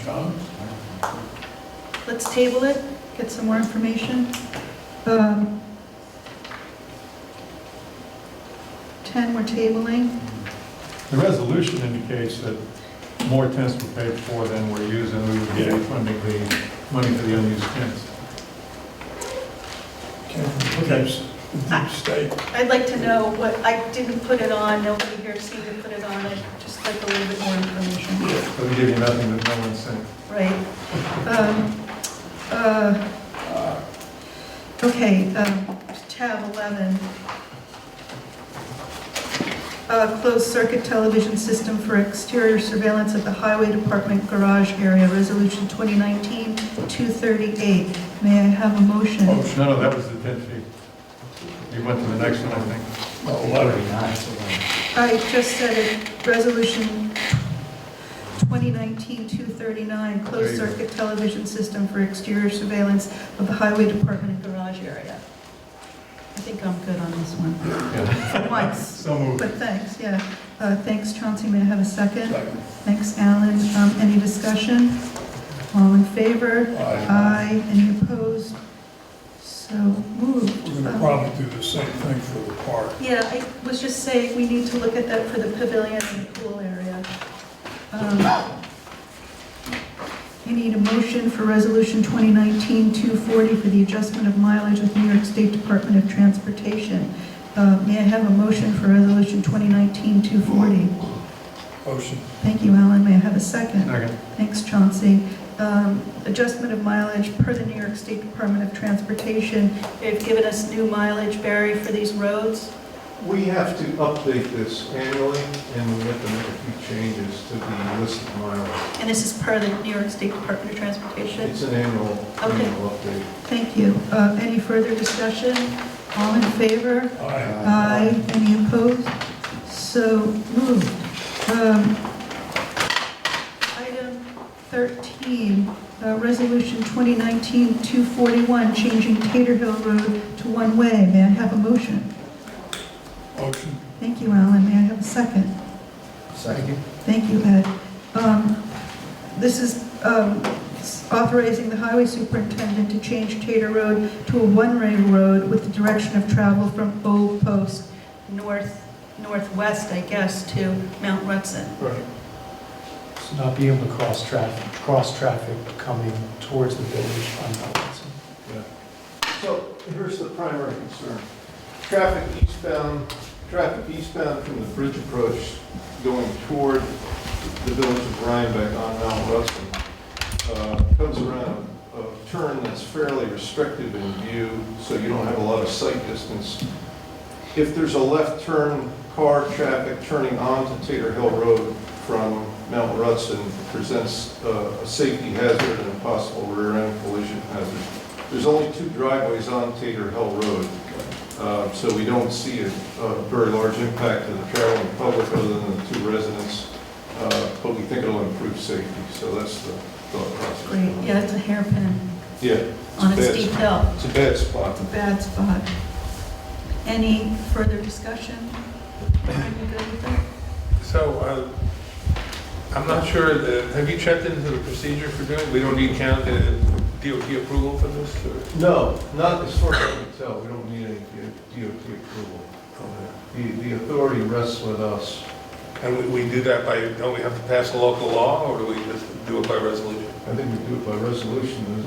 John? let's table it, get some more information. 10 we're tabling. The resolution indicates that more tents were paid for than we're using. We would be funding the money for the unused tents. Came from the deep state. I'd like to know what, I didn't put it on, nobody here seemed to put it on, I'd just like a little bit more information. Doesn't give you nothing that no one's saying. Right. Okay, tab 11. Closed circuit television system for exterior surveillance at the Highway Department garage area, Resolution 2019-238. May I have a motion? No, that was the tent fee. You went to the next one, I think. Oh, 11. I just said it, Resolution 2019-239, closed circuit television system for exterior surveillance of the Highway Department garage area. I think I'm good on this one. Yeah. Once, So moved. but thanks, yeah. Thanks, Chauncey. May I have a second? Second. Thanks, Alan. Any discussion? All in favor? Aye. Aye. Any opposed? So moved. We're going to probably do the same thing for the park. Yeah, I was just saying, we need to look at that for the pavilion and pool area. I need a motion for Resolution 2019-240 for the adjustment of mileage with New York State Department of Transportation. May I have a motion for Resolution 2019-240? Motion. Thank you, Alan. May I have a second? Second. Thanks, Chauncey. Adjustment of mileage per the New York State Department of Transportation. They've given us new mileage, Barry, for these roads. We have to update this annually, and we have to make a few changes to the listed mileage. And this is per the New York State Department of Transportation. It's an annual update. Thank you. Any further discussion? All in favor? Aye. Aye. Any opposed? So moved. Item 13, Resolution 2019-241, changing Tater Hill Road to one-way. May I have a motion? Motion. Thank you, Alan. May I have a second? Second. Thank you, Ed. This is authorizing the highway superintendent to change Tater Road to a one-way road with the direction of travel from Old Post northwest, I guess, to Mount Rutson. Right. So not being able to cross traffic coming towards the village on Mount Hudson. So here's the primary concern. Traffic eastbound from the bridge approach going toward the village of Rhinebeck on Mount Rutson comes around a turn that's fairly restrictive in view, so you don't have a lot of sight distance. If there's a left turn, car traffic turning onto Tater Hill Road from Mount Rutson presents a safety hazard and a possible rear-end collision hazard. There's only 2 driveways on Tater Hill Road, so we don't see a very large impact to the traveling public other than the 2 residents, but we think it'll improve safety, so that's the thought process. Great. Yeah, it's a hairpin Yeah. on a steep hill. It's a bad spot. It's a bad spot. Any further discussion? Are you good with that? So, I'm not sure, have you checked into the procedure for doing, we don't need DOT approval for this? Or? No, not as far as I can tell. We don't need any DOT approval. The authority rests with us. And we do that by, don't we have to pass a local law, or do we just do it by resolution? I think we do it by resolution, is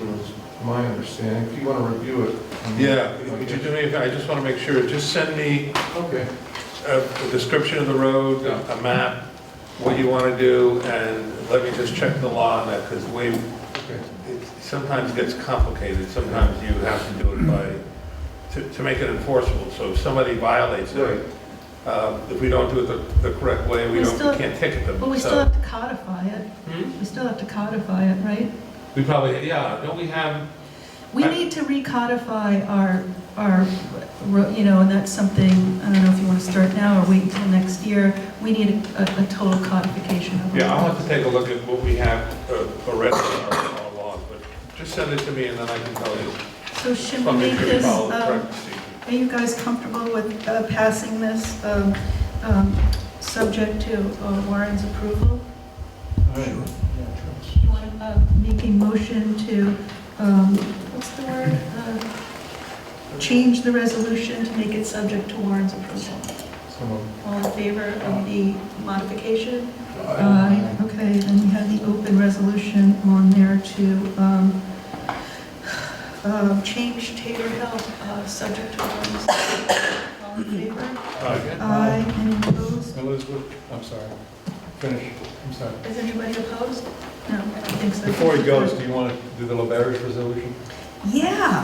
my understanding. If you want to review it. Yeah, would you do me a favor? I just want to make sure, just send me Okay. a description of the road, a map, what you want to do, and let me just check the law on that, because it sometimes gets complicated. Sometimes you have to do it by, to make it enforceable. So if somebody violates it, if we don't do it the correct way, we can't ticket them. But we still have to codify it. We still have to codify it, right? We probably, don't we have? We need to recodify our, and that's something, I don't know if you want to start now or wait until next year. We need a total codification of it. Yeah, I'll have to take a look at what we have already in our laws, but just send it to me and then I can tell you. So should we make Probably this, follow the correct procedure. are you guys comfortable with passing this, subject to Warren's approval? Sure. You want to make a motion to, what's the word? Change the resolution to make it subject to Warren's approval. All in favor of the modification? Aye. Okay, then we have the open resolution on there to change Tater Hill, subject to Warren's. All in favor? Aye. Any opposed? Elizabeth, I'm sorry. Finish. I'm sorry. Is anybody opposed? No, I don't think so. Before he goes, do you want to do the LaBarge resolution? Yeah.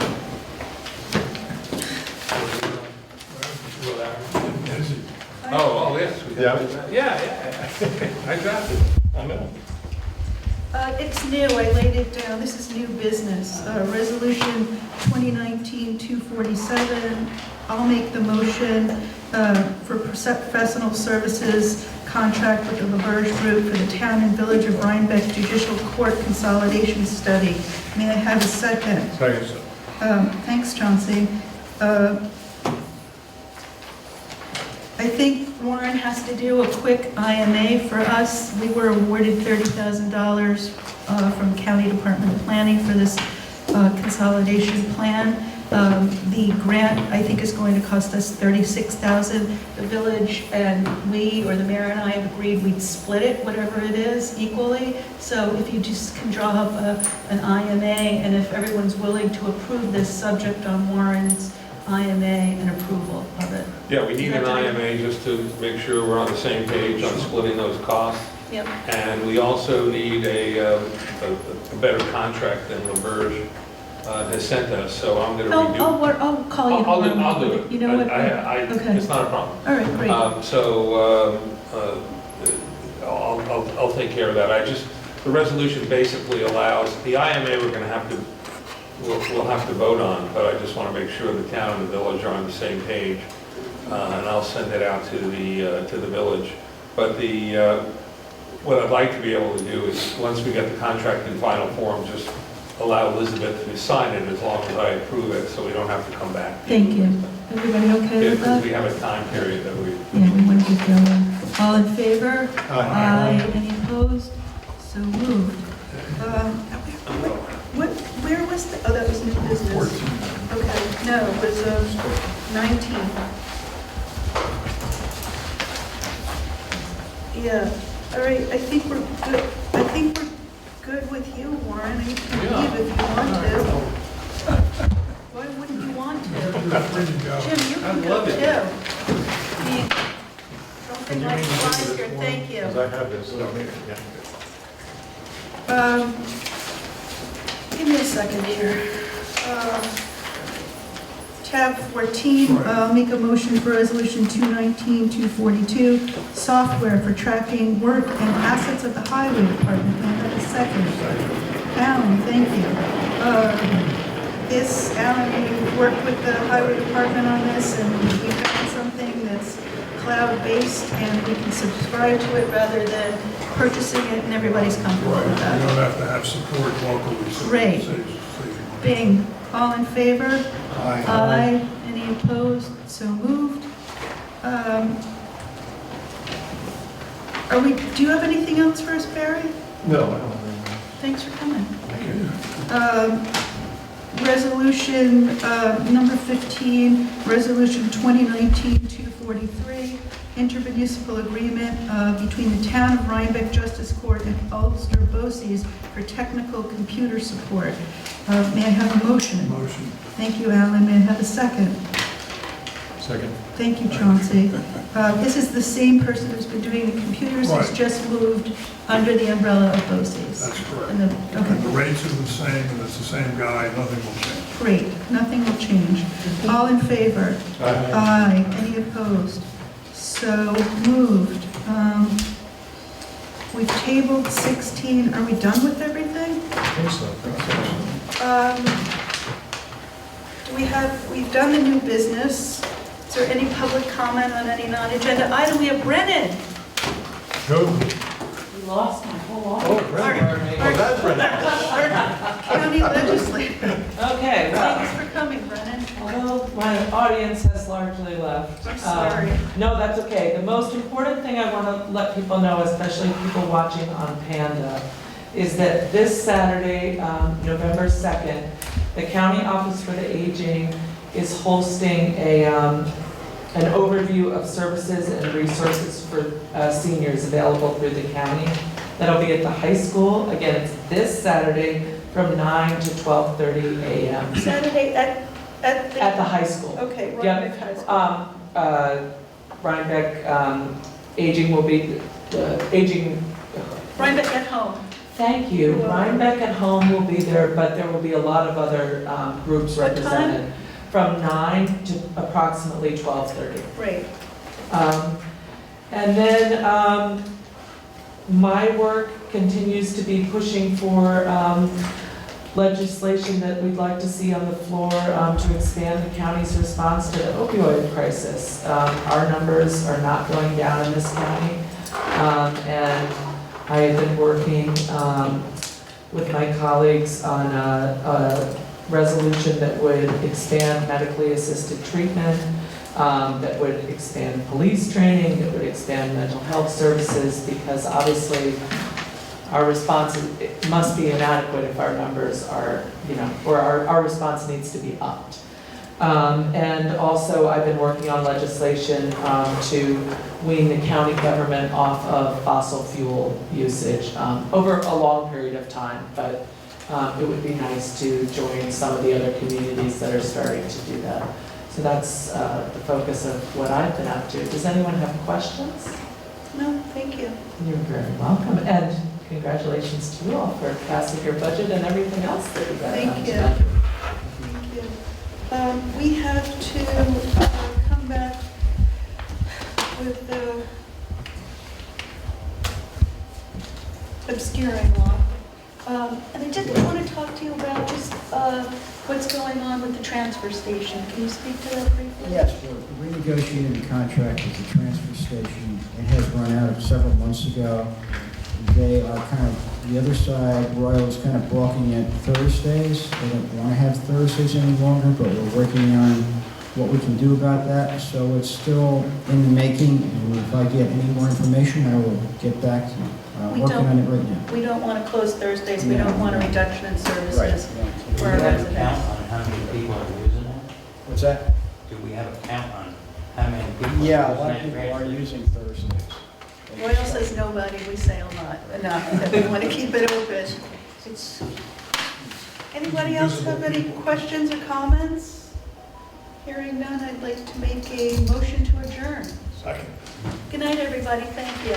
Oh, yes. Yeah, I got it. I know. It's new, I laid it down, this is new business. Resolution 2019-247, I'll make the motion for professional services contract with the LaBarge Group for the Town and Village of Rhinebeck Judicial Court Consolidation Study. May I have a second? Second. Thanks, Chauncey. I think Warren has to do a quick IMA for us. We were awarded $30,000 from County Department of Planning for this consolidation plan. The grant, I think, is going to cost us $36,000. The village and we, or the mayor and I, have agreed we'd split it, whatever it is, equally. So if you just can draw up an IMA, and if everyone's willing to approve this, subject on Warren's IMA and approval of it. Yeah, we need an IMA just to make sure we're on the same page on splitting those costs. Yep. And we also need a better contract than LaBerge has sent us, so I'm going to redo. I'll call you tomorrow. I'll do it. You know what? Okay. It's not a problem. All right, great. I'll take care of that. The resolution basically allows, the IMA we're going to have to, we'll have to vote on, but I just want to make sure the town and the village are on the same page. And I'll send it out to the village. But what I'd like to be able to do is, once we get the contract in final form, just allow Elizabeth to sign it as long as I approve it, so we don't have to come back. Thank you. Everybody okay with that? Because we have a time period that we... Yeah, we want to get going. All in favor? Aye. Any opposed? So moved. Where was the, oh, that was new business. Okay, no, it was 19. Yeah, all right, I think we're good. I think we're good with you, Warren. You can leave if you want to. Why wouldn't you want to? Jim, you can go too. I mean, something like flies here, thank you. Because I have this. Give me a second here. Tab 14, I'll make a motion for Resolution 219-242, software for tracking work and assets of the Highway Department. Can I have a second? Alan, thank you. Alan, you worked with the Highway Department on this, and we found something that's cloud-based, and we can subscribe to it rather than purchasing it, and everybody's comfortable Right, with you that. don't have to have support locally. So Great. it saves money. Bing. All in favor? Aye. Aye. Any opposed? So moved. Do you have anything else for us, Barry? No, I don't think. Thanks for coming. Thank you. Resolution number 15, Resolution 2019-243, intermunicipal agreement between the Town of Rhinebeck Justice Court and Ulster BOCES for technical computer support. May I have a motion? Motion. Thank you, Alan. May I have a second? Second. Thank you, Chauncey. This is the same person who's been doing the computers, who's Right. just moved under the umbrella of BOCES. That's correct. And And okay. the rates are the same, and it's the same guy, nothing will change. Great, nothing will change. All in favor? Aye. Aye. Any opposed? So moved. We've tabled 16. Are we done with everything? I think so. We've done the new business. Is there any public comment on any non-agenda item? We have Brennan. Go. You lost my whole Oh, audience. Brennan. Oh, that's Brennan. Our county legislator. Okay, well, Thanks for coming, Brennan. although my audience has largely left. I'm sorry. No, that's okay. The most important thing I want to let people know, especially people watching on Panda, is that this Saturday, November 2nd, the County Office for the Aging is hosting an overview of services and resources for seniors available through the county. That'll be at the high school. Again, it's this Saturday from 9 to 12:30 a.m. Saturday at At the high school. Okay, Yep. Rhinebeck High School. Rhinebeck Aging will be, Aging, Rhinebeck at home. thank you. You're welcome. Rhinebeck at Home will be there, but there will be a lot of other groups What time? represented. From 9 to approximately 12:30. Great. And then my work continues to be pushing for legislation that we'd like to see on the floor to expand the county's response to the opioid crisis. Our numbers are not going down in this county, and I have been working with my colleagues on a resolution that would expand medically assisted treatment, that would expand police training, that would expand mental health services, because obviously our response must be inadequate if our numbers are, or our response needs to be upped. And also, I've been working on legislation to wean the county government off of fossil fuel usage over a long period of time. But it would be nice to join some of the other communities that are starting to do that. So that's the focus of what I've been up to. Does anyone have questions? No, thank you. You're very welcome. And congratulations to you all for passing your budget and everything else that you got done Thank you. tonight. Thank you. We have to come back with the obscuring law. And I did want to talk to you about just what's going on with the transfer station. Can you speak to that briefly? Yes, we're renegotiating the contract with the transfer station. It has run out several months ago. They are kind of, the other side, Royal is kind of balking at Thursdays. They don't want to have Thursdays any longer, but we're working on what we can do about that. So it's still in the making, and if I get any more information, I will get back to you. Working on it right now. We don't want to close Thursdays. We No. don't want a reduction in services Do for we our have a residents. count on how many people are using it? What's that? Do we have a count on how many people? Yeah, are a lot of using people that are transfer? using Thursdays. Royal says nobody, we say a lot, enough, that we want to keep it open. Anybody else have any questions or comments? Hearing none, I'd like to make a motion to adjourn. Second. Good night, everybody, thank you.